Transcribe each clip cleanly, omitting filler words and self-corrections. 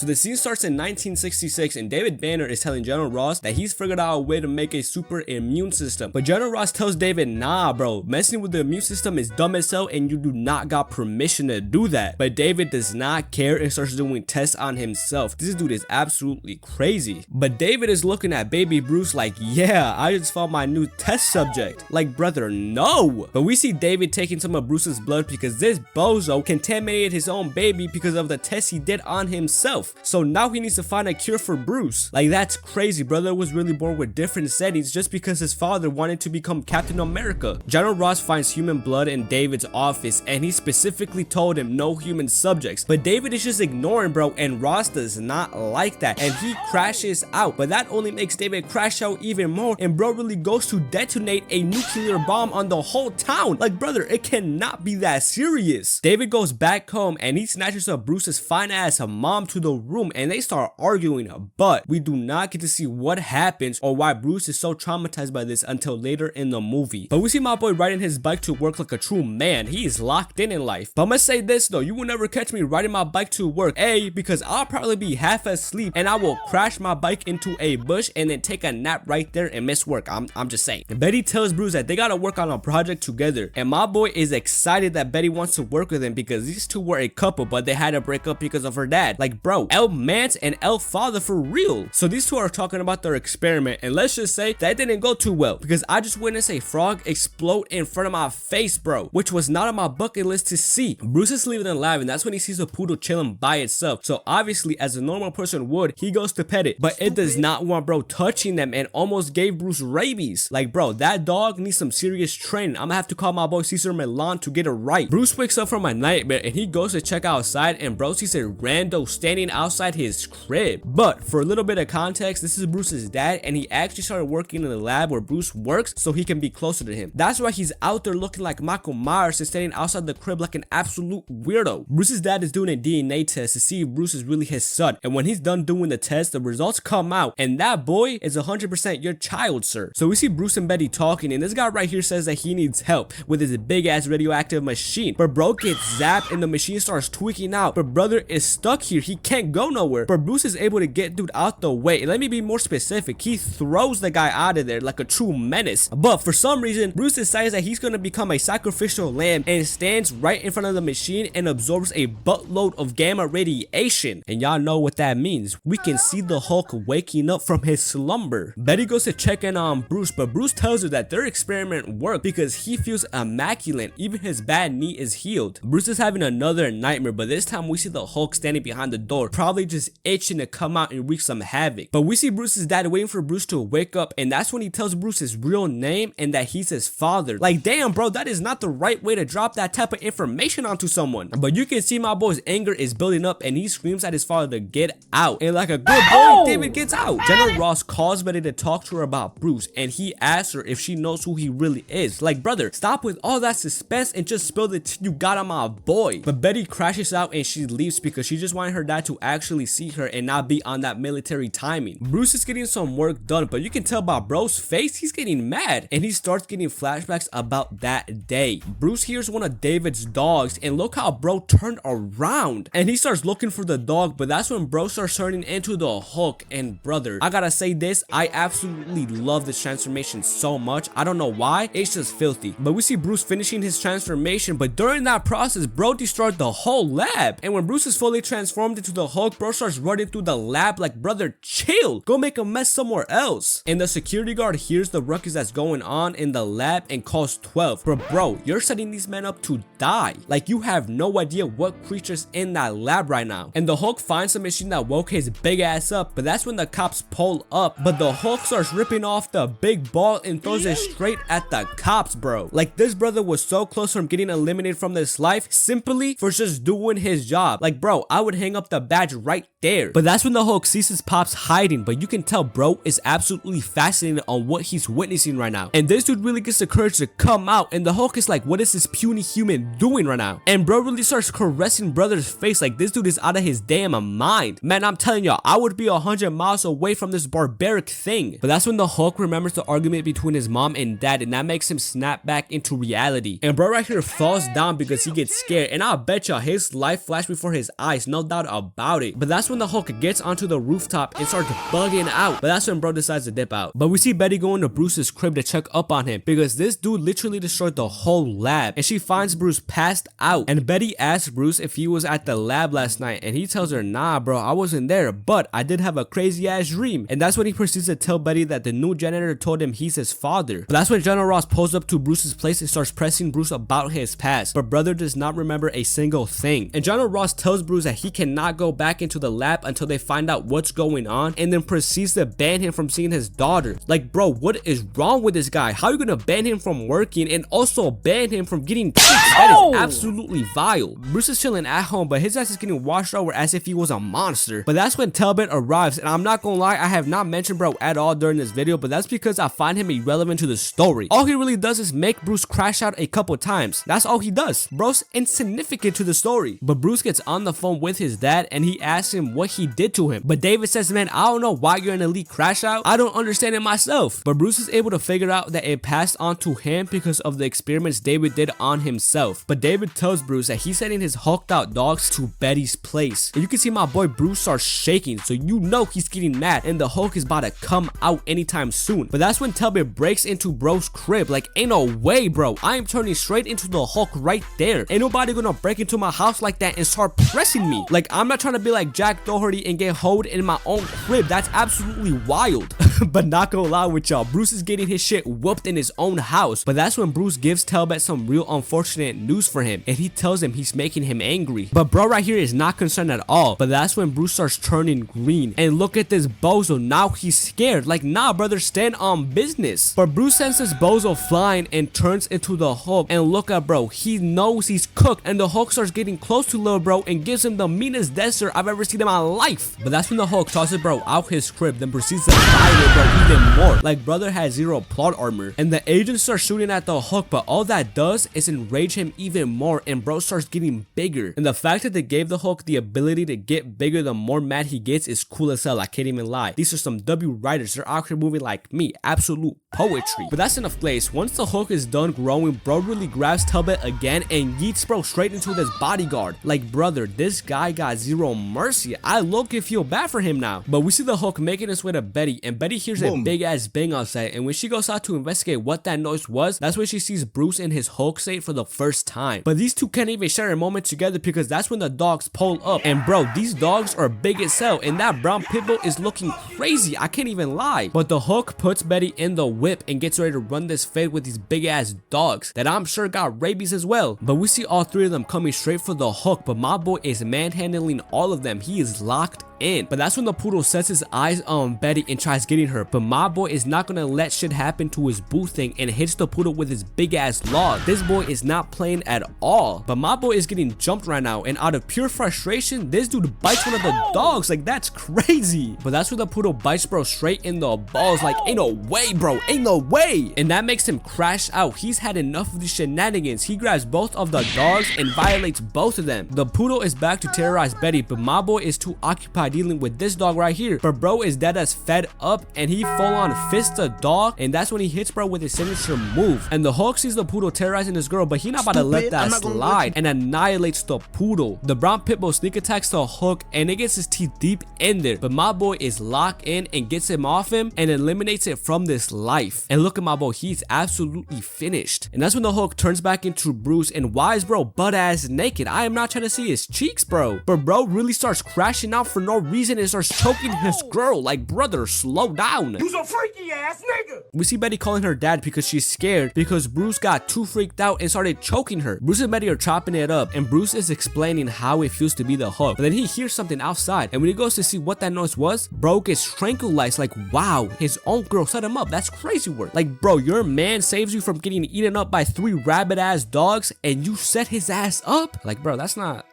So the scene starts in 1966 and David Banner is telling General Ross that he's figured out a way to make a super immune system. But General Ross tells David, nah bro, messing with the immune system is dumb as hell and you do not got permission to do that. But David does not care and starts doing tests on himself. This dude is absolutely crazy. But David is looking at baby Bruce like, yeah, I just found my new test subject. Like, brother, no. But we see David taking some of Bruce's blood because this bozo contaminated his own baby because of the test he did on himself. So now he needs to find a cure for Bruce. Like, that's crazy. Brother was really born with different settings just because his father wanted to become Captain America. General Ross finds human blood in David's office and he specifically told him no human subjects. But David is just ignoring bro, and Ross does not like that and he crashes out. But that only makes David crash out even more, and bro really goes to detonate a nuclear bomb on the whole town. Like, brother, it cannot be that serious. David goes back home and he snatches up Bruce's fine ass mom to the room and they start arguing, but we do not get to see what happens or why Bruce is so traumatized by this until later in the movie. But we see my boy riding his bike to work like a true man. He is locked in life. But I must say this though, you will never catch me riding my bike to work. A, because I'll probably be half asleep and I will crash my bike into a bush and then take a nap right there and miss work. I'm just saying. And Betty tells Bruce that they gotta work on a project together, and my boy is excited that Betty wants to work with him because these two were a couple but they had to break up because of her dad. Like, bro, El Mance and El Father for real. So these two are talking about their experiment, and let's just say that didn't go too well because I just witnessed a frog explode in front of my face, bro, which was not on my bucket list to see. Bruce is leaving the lab and that's when he sees a poodle chilling by itself. So obviously, as a normal person would, he goes to pet it, but it does not want bro touching them and almost gave Bruce rabies. Like, bro, that dog needs some serious training. I'm gonna have to call my boy Cesar Milan to get it right. Bruce wakes up from a nightmare and he goes to check outside, and bro sees a rando standing outside his crib. But for a little bit of context, this is Bruce's dad and he actually started working in the lab where Bruce works so he can be closer to him. That's why he's out there looking like Michael Myers and standing outside the crib like an absolute weirdo. Bruce's dad is doing a DNA test to see if Bruce is really his son, and when he's done doing the test, the results come out and that boy is 100% your child, sir. So we see Bruce and Betty talking, and this guy right here says that he needs help with his big ass radioactive machine, but bro gets zapped and the machine starts tweaking out, but brother is stuck here. He can't go nowhere, but Bruce is able to get dude out the way. And let me be more specific, he throws the guy out of there like a true menace. But for some reason, Bruce decides that he's gonna become a sacrificial lamb and stands right in front of the machine and absorbs a buttload of gamma radiation. And y'all know what that means. We can see the Hulk waking up from his slumber. Betty goes to check in on Bruce, but Bruce tells her that their experiment worked because he feels immaculate. Even his bad knee is healed. Bruce is having another nightmare, but this time we see the Hulk standing behind the door, probably just itching to come out and wreak some havoc. But we see Bruce's dad waiting for Bruce to wake up, and that's when he tells Bruce his real name and that he's his father. Like, damn bro, that is not the right way to drop that type of information onto someone. But you can see my boy's anger is building up and he screams at his father to get out, and like a good boy, David gets out. General Ross calls Betty to talk to her about Bruce, and he asks her if she knows who he really is. Like, brother, stop with all that suspense and just spill the tea you got on my boy. But Betty crashes out and she leaves because she just wanted her dad to actually see her and not be on that military timing. Bruce is getting some work done, but you can tell by bro's face he's getting mad, and he starts getting flashbacks about that day. Bruce hears one of David's dogs, and look how bro turned around, and he starts looking for the dog, but that's when bro starts turning into the Hulk. And brother, I gotta say this, I absolutely love this transformation so much. I don't know why, it's just filthy. But we see Bruce finishing his transformation, but during that process, bro destroyed the whole lab, and when Bruce is fully transformed into the Hulk, bro starts running through the lab like, brother, chill, go make a mess somewhere else. And the security guard hears the ruckus that's going on in the lab and calls 12. But bro, you're setting these men up to die. Like, you have no idea what creatures in that lab right now. And the Hulk finds a machine that woke his big ass up, but that's when the cops pull up, but the Hulk starts ripping off the big ball and throws it straight at the cops, bro. Like, this brother was so close from getting eliminated from this life simply for just doing his job. Like, bro, I would hang up the badge right there. But that's when the Hulk sees his pops hiding, but you can tell bro is absolutely fascinated on what he's witnessing right now. And this dude really gets the courage to come out, and the Hulk is like, what is this puny human doing right now? And bro really starts caressing brother's face like this dude is out of his damn mind. Man, I'm telling y'all, I would be 100 miles away from this barbaric thing. But that's when the Hulk remembers the argument between his mom and dad, and that makes him snap back into reality. And bro right here falls down because he gets scared, and I'll bet y'all his life flashed before his eyes, no doubt about about it. But that's when the Hulk gets onto the rooftop and starts bugging out. But that's when bro decides to dip out. But we see Betty going to Bruce's crib to check up on him because this dude literally destroyed the whole lab, and she finds Bruce passed out. And Betty asks Bruce if he was at the lab last night, and he tells her, nah bro, I wasn't there, but I did have a crazy ass dream. And that's when he proceeds to tell Betty that the new janitor told him he's his father. But that's when General Ross pulls up to Bruce's place and starts pressing Bruce about his past, but brother does not remember a single thing. And General Ross tells Bruce that he cannot go back into the lab until they find out what's going on, and then proceeds to ban him from seeing his daughter. Like bro, what is wrong with this guy? How are you gonna ban him from working and also ban him from getting treats? That is absolutely vile. Bruce is chilling at home, but his ass is getting washed over as if he was a monster. But that's when Talbot arrives, and I'm not gonna lie, I have not mentioned bro at all during this video, but that's because I find him irrelevant to the story. All he really does is make Bruce crash out a couple times. That's all he does. Bro's insignificant to the story. But Bruce gets on the phone with his dad and he asks him what he did to him. But David says, man, I don't know why you're an elite crash out. I don't understand it myself. But Bruce is able to figure out that it passed on to him because of the experiments David did on himself. But David tells Bruce that he's sending his hulked out dogs to Betty's place. And you can see my boy Bruce starts shaking, so you know he's getting mad and the Hulk is about to come out anytime soon. But that's when Talbot breaks into bro's crib. Like, ain't no way bro, I am turning straight into the Hulk right there. Ain't nobody gonna break into my house like that and start pressing me. Like, I'm not trying to be like Jack Doherty and get holed in my own crib. That's absolutely wild. But not gonna lie with y'all, Bruce is getting his shit whooped in his own house. But that's when Bruce gives Talbot some real unfortunate news for him, and he tells him he's making him angry. But bro right here is not concerned at all. But that's when Bruce starts turning green, and look at this bozo, now he's scared. Like, nah brother, stand on business. But Bruce sends this bozo flying and turns into the Hulk, and look at bro, he knows he's cooked, and the Hulk starts getting close to little bro and gives him the meanest death stare I've ever seen in my life. But that's when the Hulk tosses bro out his crib, then proceeds to violate bro even more. Like, brother has zero plot armor, and the agents start shooting at the Hulk, but all that does is enrage him even more, and bro starts getting bigger. And the fact that they gave the Hulk the ability to get bigger the more mad he gets is cool as hell. I can't even lie. These are some W writers. They're out here moving like me. Absolute poetry. But that's enough glaze. Once the Hulk is done growing, bro really grabs Talbot again and yeets bro straight into this bodyguard. Like, brother, this guy got zero mercy. I low-key feel bad for him now. But we see the Hulk making his way to Betty, and Betty hears a big ass bang outside, and when she goes out to investigate what that noise was, that's when she sees Bruce in his Hulk state for the first time. But these two can't even share a moment together because that's when the dogs pull up, and bro, these dogs are big as hell, and that brown pitbull is looking crazy. I can't even lie. But the Hulk puts Betty in the whip and gets ready to run this fade with these big ass dogs that I'm sure got rabies as well. But we see all three of them coming straight for the Hulk, but my boy is manhandling all of them. He is locked in. But that's when the poodle sets his eyes on Betty and tries getting her, but my boy is not gonna let shit happen to his boo thing and hits the poodle with his big ass log. This boy is not playing at all. But my boy is getting jumped right now, and out of pure frustration, this dude bites one of the dogs. Like, that's crazy. But that's when the poodle bites bro straight in the balls. Like, ain't no way bro, ain't no way. And that makes him crash out. He's had enough of the shenanigans. He grabs both of the dogs and violates both of them. The poodle is back to terrorize Betty, but my boy is too occupied dealing with this dog right here. But bro is dead as fed up, and he full on fists the dog, and that's when he hits bro with his signature move. And the Hulk sees the poodle terrorizing this girl, but he not about to let that slide, and annihilates the poodle. The brown pitbull sneak attacks the Hulk, and it gets his teeth deep in there, but my boy is locked in and gets him off him and eliminates it from this life. And look at my boy, he's absolutely finished. And that's when the Hulk turns back into Bruce, and why is bro butt ass naked? I am not trying to see his cheeks bro. But bro really starts crashing out for no reason and starts choking his girl. Like, brother, slow down. You's a freaky ass nigga. We see Betty calling her dad because she's scared because Bruce got too freaked out and started choking her. Bruce and Betty are chopping it up, and Bruce is explaining how it feels to be the Hulk. But then he hears something outside, and when he goes to see what that noise was, bro gets tranquilized. Like, wow, his own girl set him up. That's crazy work. Like, bro, your man saves you from getting eaten up by 3 rabid ass dogs, and you set his ass up? Like, bro, that's not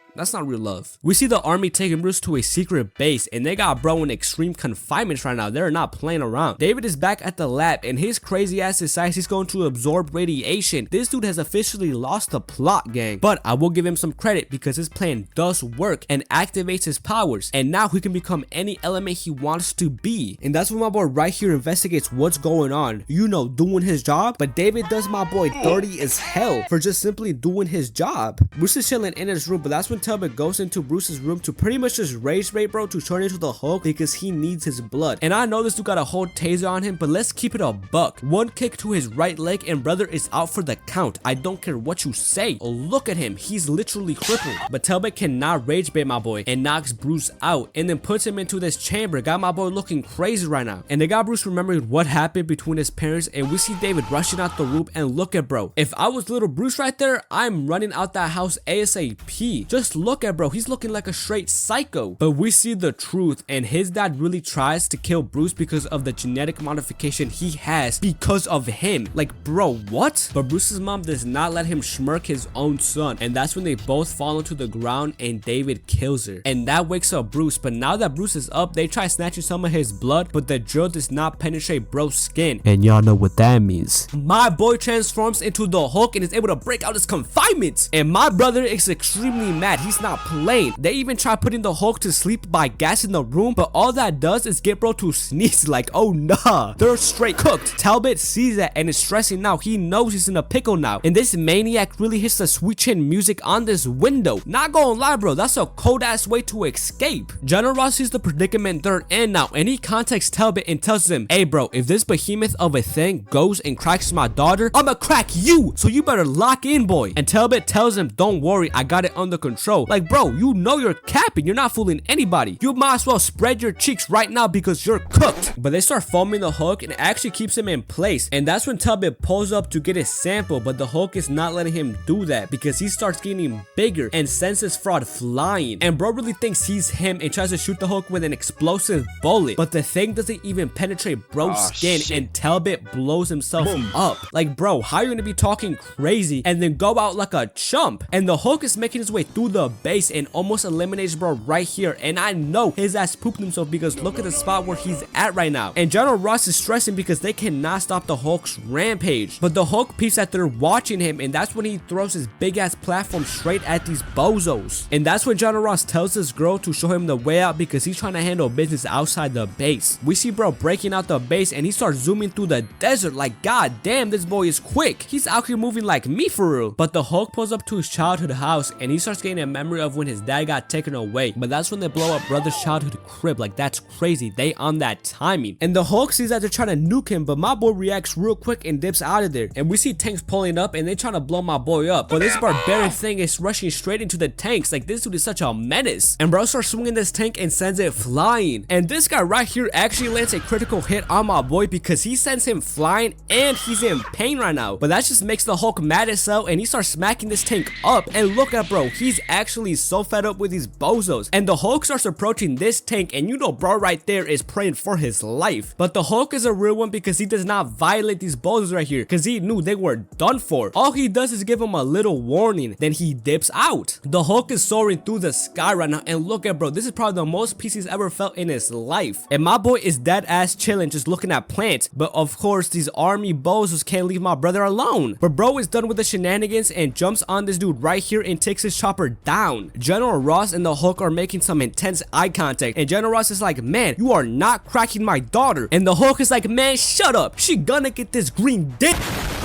real love. We see the army taking Bruce to a secret base, and they got bro in extreme confinement right now. They're not playing around. David is back at the lab, and his crazy ass decides he's going to absorb radiation. This dude has officially lost the plot, gang. But I will give him some credit because his plan does work and activates his powers, and now he can become any element he wants to be. And that's when my boy right here investigates what's going on, you know, doing his job. But David does my boy dirty as hell for just simply doing his job. Bruce is chilling in his room, but that's when when Talbot goes into Bruce's room to pretty much just rage bait, bro, to turn into the Hulk because he needs his blood. And I know this dude got a whole taser on him, but let's keep it a buck. One kick to his right leg and brother is out for the count. I don't care what you say. Look at him, he's literally crippled. But Talbot cannot rage bait my boy and knocks Bruce out and then puts him into this chamber. Got my boy looking crazy right now. And they got Bruce remembering what happened between his parents, and we see David rushing out the room. And look at bro, if I was little Bruce right there, I'm running out that house ASAP. Just look at bro, he's looking like a straight psycho. But we see the truth, and his dad really tries to kill Bruce because of the genetic modification he has because of him. Like bro, what? But Bruce's mom does not let him smirk his own son, and that's when they both fall into the ground and David kills her, and that wakes up Bruce. But now that Bruce is up, they try snatching some of his blood, but the drill does not penetrate bro's skin, and y'all know what that means. My boy transforms into the Hulk and is able to break out his confinement, and my brother is extremely mad. He's not playing. They even try putting the Hulk to sleep by gassing the room, but all that does is get bro to sneeze. Like, oh nah, they're straight cooked. Talbot sees that and is stressing now. He knows he's in a pickle now, and this maniac really hits the sweet chin music on this window. Not gonna lie bro, that's a cold ass way to escape. General Ross sees the predicament they're in now, and he contacts Talbot and tells him, hey bro, if this behemoth of a thing goes and cracks my daughter, I'ma crack you, so you better lock in boy. And Talbot tells him, don't worry, I got it under control. Like bro, you know you're capping, you're not fooling anybody. You might as well spread your cheeks right now because you're cooked. But they start foaming the Hulk and it actually keeps him in place, and that's when Talbot pulls up to get his sample, but the Hulk is not letting him do that because he starts getting bigger and senses fraud flying, and bro really thinks he's him and tries to shoot the Hulk with an explosive bullet, but the thing doesn't even penetrate bro's skin, and Talbot blows himself up. Like bro, how are you gonna be talking crazy and then go out like a chump? And the Hulk is making his way through the base and almost eliminates bro right here, and I know his ass pooped himself because look at the spot where he's at right now. And General Ross is stressing because they cannot stop the Hulk's rampage, but the Hulk peeps that they're watching him, and that's when he throws his big ass platform straight at these bozos. And that's when General Ross tells this girl to show him the way out because he's trying to handle business outside the base. We see bro breaking out the base and he starts zooming through the desert. Like god damn, this boy is quick. He's out here moving like me for real. But the Hulk pulls up to his childhood house and he starts getting a memory of when his dad got taken away, but that's when they blow up brother's childhood crib. Like that's crazy, they on that timing. And the Hulk sees that they're trying to nuke him, but my boy reacts real quick and dips out of there, and we see tanks pulling up and they trying to blow my boy up, but this barbaric thing is rushing straight into the tanks. Like this dude is such a menace, and bro starts swinging this tank and sends it flying, and this guy right here actually lands a critical hit on my boy because he sends him flying and he's in pain right now. But that just makes the Hulk mad as hell, and he starts smacking this tank up, and look at bro, he's actually so fed up with these bozos, and the Hulk starts approaching this tank, and you know bro right there is praying for his life. But the Hulk is a real one because he does not violate these bozos right here because he knew they were done for. All he does is give him a little warning, then he dips out. The Hulk is soaring through the sky right now, and look at bro, this is probably the most peace he's ever felt in his life, and my boy is dead ass chilling just looking at plants. But of course these army bozos can't leave my brother alone. But bro is done with the shenanigans and jumps on this dude right here and takes his chopper down. General Ross and the Hulk are making some intense eye contact, and General Ross is like, man, you are not cracking my daughter, and the Hulk is like, man, shut up, she gonna get this green dick.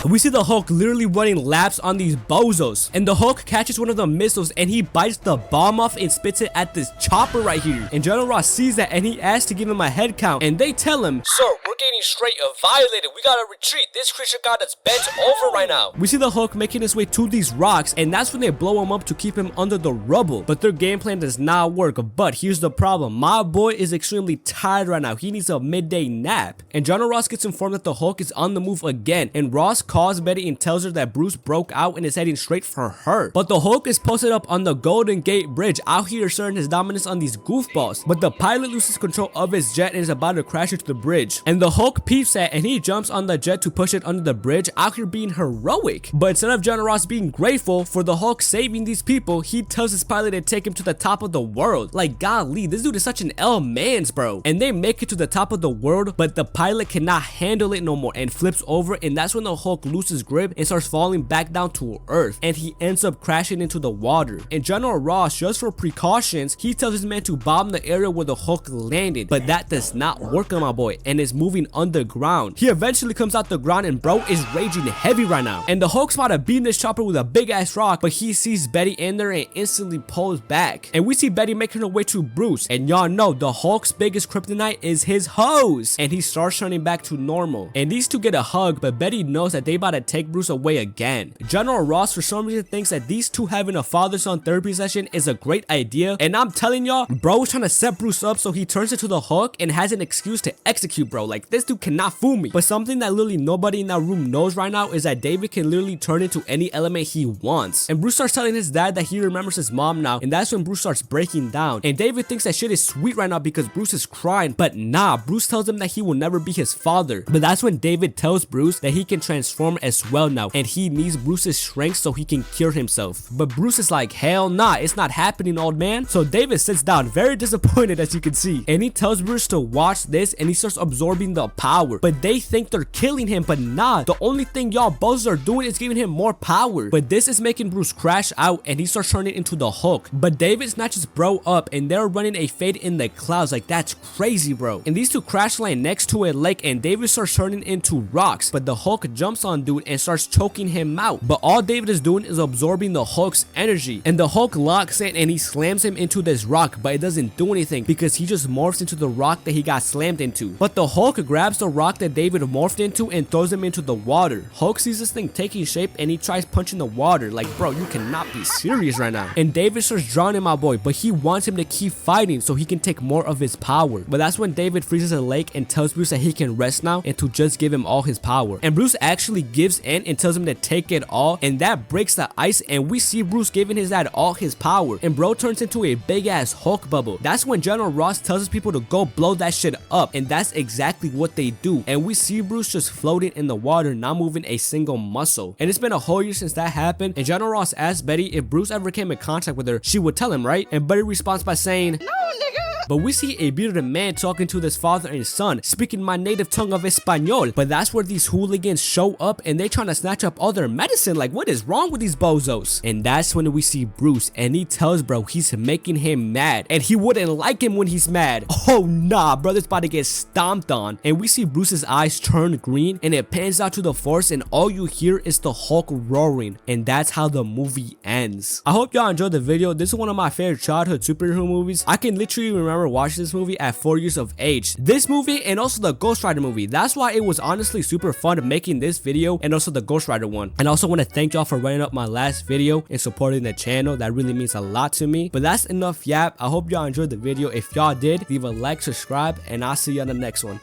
We see the Hulk literally running laps on these bozos, and the Hulk catches one of the missiles and he bites the bomb off and spits it at this chopper right here. And General Ross sees that and he asks to give him a head count, and they tell him, sir, we're getting straight violated, we gotta retreat, this creature got us bent over right now. We see the Hulk making his way to these rocks, and that's when they blow him up to keep him under the rubble, but their game plan does not work. But here's the problem, my boy is extremely tired right now, he needs a midday nap. And General Ross gets informed that the Hulk is on the move again, and Ross calls Betty and tells her that Bruce broke out and is heading straight for her. But the Hulk is posted up on the Golden Gate Bridge out here asserting his dominance on these goofballs, but the pilot loses control of his jet and is about to crash into the bridge, and the Hulk peeps that and he jumps on the jet to push it under the bridge, out here being heroic. But instead of General Ross being grateful for the Hulk saving these people, he tells his pilot to take him to the top of the world. Like golly, this dude is such an L-mans bro. And they make it to the top of the world, but the pilot cannot handle it no more and flips over, and that's when the Hulk loses grip and starts falling back down to earth, and he ends up crashing into the water. And General Ross, just for precautions, he tells his men to bomb the area where the Hulk landed, but that does not work on my boy and is moving underground. He eventually comes out the ground and bro is raging heavy right now. And the Hulk's about to beat this chopper with a big ass rock, but he sees Betty in there and instantly pulls back. And we see Betty making her way to Bruce. And y'all know the Hulk's biggest kryptonite is his hose. And he starts turning back to normal. And these two get a hug, but Betty knows that they about to take Bruce away again. General Ross for some reason thinks that these two having a father-son therapy session is a great idea. And I'm telling y'all, bro is trying to set Bruce up so he turns into the Hulk and has an excuse to execute bro. Like, this dude cannot fool me. But something that literally nobody in that room knows right now is that David can literally turn into any element he wants. And Bruce starts telling his dad that he remembers his mom now, and that's when Bruce starts breaking down. And David thinks that shit is sweet right now because Bruce is crying, but nah, Bruce tells him that he will never be his father. But that's when David tells Bruce that he can transform as well now, and he needs Bruce's strength so he can cure himself. But Bruce is like, hell nah, it's not happening, old man. So David sits down, very disappointed as you can see, and he tells Bruce to watch this, and he starts absorbing the power. But they think they're killing him, but nah, the only thing y'all both are doing is giving him more power. But this is making Bruce crash out, and he starts turning into the Hulk. But David snatches bro up, and they're running a fade in the clouds. Like, that's crazy, bro. And these two crash land next to a lake, and David starts turning into rocks, but the Hulk jumps on dude and starts choking him out. But all David is doing is absorbing the Hulk's energy, and the Hulk locks in and he slams him into this rock, but it doesn't do anything because he just morphs into the rock that he got slammed into. But the Hulk grabs the rock that David morphed into and throws him into the water. Hulk sees this thing taking shape and he tries punching the water. Like, bro, you cannot be serious right now. And David starts drowning my boy, but he wants him to keep fighting so he can take more of his power. But that's when David freezes a lake and tells Bruce that he can rest now and to just give him all his power. And Bruce actually gives in and tells him to take it all, and that breaks the ice, and we see Bruce giving his dad all his power, and bro turns into a big ass Hulk bubble. That's when General Ross tells his people to go blow that shit up, and that's exactly what they do. And we see Bruce just floating in the water, not moving a single muscle. And it's been a whole year since that happened, and General Ross asked Betty if Bruce ever came in contact with her, she would tell him, right? And Betty responds by saying, "No, nigga." But we see a bearded man talking to this father and son, speaking my native tongue of Espanol. But that's where these hooligans show up, and they trying to snatch up all their medicine. Like, what is wrong with these bozos? And that's when we see Bruce, and he tells bro he's making him mad, and he wouldn't like him when he's mad. Oh nah, brother's about to get stomped on. And we see Bruce's eyes turn green, and it pans out to the forest, and all you hear is the Hulk roaring. And that's how the movie ends. I hope y'all enjoyed the video. This is one of my favorite childhood superhero movies. I can literally remember watching this movie at 4 years of age. This movie and also the Ghost Rider movie. That's why it was honestly super fun making this video, and also the Ghost Rider one. And I also want to thank y'all for writing up my last video and supporting the channel. That really means a lot to me. But that's enough yap. I hope y'all enjoyed the video. If y'all did, leave a like, subscribe, and I'll see you on the next one.